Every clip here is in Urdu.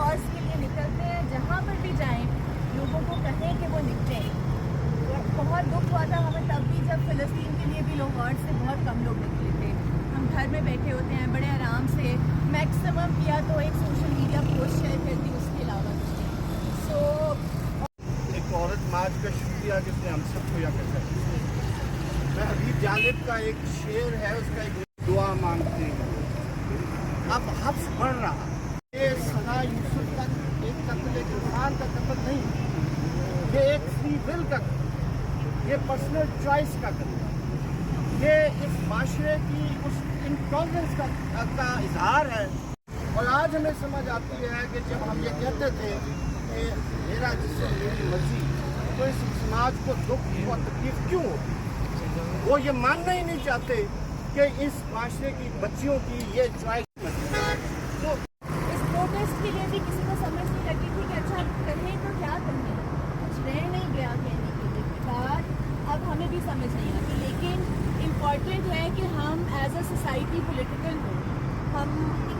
کاز کے لیے نکلتے ہیں، جہاں پر بھی جائیں لوگوں کو کہیں کہ وہ نکلیں. بہت دکھ ہوا تھا ہمیں تب بھی جب فلسطین کے لیے بھی لاہور سے بہت کم لوگ نکلے تھے. ہم گھر میں بیٹھے ہوتے ہیں بڑے آرام سے، میکسیمم کیا تو ایک سوشل میڈیا پوسٹ شیئر کرتی، اس کے علاوہ سو ایک عورت مارچ کا شکریہ جس نے ہم سب کو یاد کر دیا. میں حبیب جانب کا ایک شعر ہے، اس کا ایک دعا مانگتے ہیں. اب حفظ بڑھ رہا، یہ سنا یوسف تک ایک قتل انسان کا قتل نہیں، یہ ایک فری ول کا قتل، یہ پرسنل چوائس کا قتل، یہ اس معاشرے کی اس انٹالرنس کا اظہار ہے. اور آج ہمیں سمجھ آتی ہے کہ جب ہم یہ کہتے تھے کہ میرا جسم میری مرضی، تو اس سماج کو دکھ اور تکلیف کیوں ہوتی؟ وہ یہ ماننا ہی نہیں چاہتے کہ اس معاشرے کی بچیوں کی یہ چوائس. تو اس پروٹیسٹ کے لیے بھی کسی کو سمجھ نہیں لگی تھی کہ اچھا کہیں تو کیا کہیں، کچھ رہ نہیں گیا کہنے کے لیے. بات اب ہمیں بھی سمجھ نہیں آتی، لیکن امپورٹنٹ ہے کہ ہم ایز اے سوسائٹی پولیٹیکل ہوں. ہم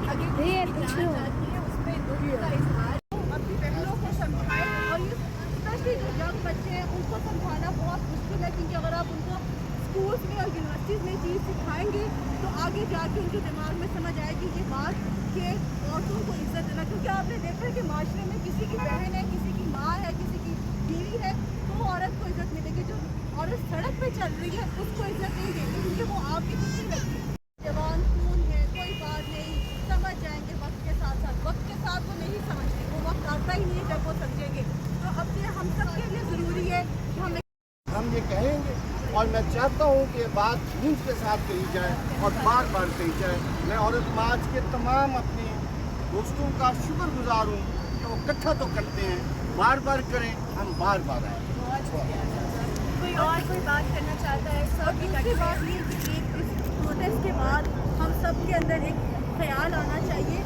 اگر جان چاہتی ہیں اس پہ دکھ کا اظہار اپنی بہنوں کو سمجھائیں، اور اسپیشلی جو ینگ بچے ہیں ان کو سمجھانا بہت مشکل ہے، کیونکہ اگر آپ ان کو اسکولس میں اور یونیورسٹیز میں چیز سکھائیں گے تو آگے جا کے ان کے دماغ میں سمجھ آئے گی یہ بات کہ عورتوں کو عزت دینا. کیونکہ آپ نے دیکھا ہے کہ معاشرے میں کسی کی بہن ہے، کسی کی ماں ہے، کسی کی بیوی ہے تو وہ عورت کو عزت ملے گی. جو عورت سڑک پہ چل رہی ہے اس کو عزت نہیں دے گی، کیونکہ وہ آپ کی کچھ نہیں لگتی. جوان خون ہے، کوئی بات نہیں، سمجھ جائیں گے وقت کے ساتھ ساتھ. وقت کے ساتھ وہ نہیں سمجھتے، وہ وقت آتا ہی نہیں ہے جب وہ سمجھیں گے. تو اب یہ ہم سب کے لیے ضروری ہے کہ ہم یہ کہیں گے، اور میں چاہتا ہوں کہ یہ بات جھوٹ کے ساتھ کہی جائے اور بار بار کہی جائے. میں عورت مارچ کے تمام اپنے دوستوں کا شکر گزار ہوں کہ وہ اکٹھا تو کرتے ہیں، بار بار کریں، ہم بار بار آئیں. بہت شکریہ. کوئی اور کوئی بات کرنا چاہتا ہے؟ سب دوسری بات یہ کہ اس پروٹیسٹ کے بعد ہم سب کے اندر ایک خیال آنا چاہیے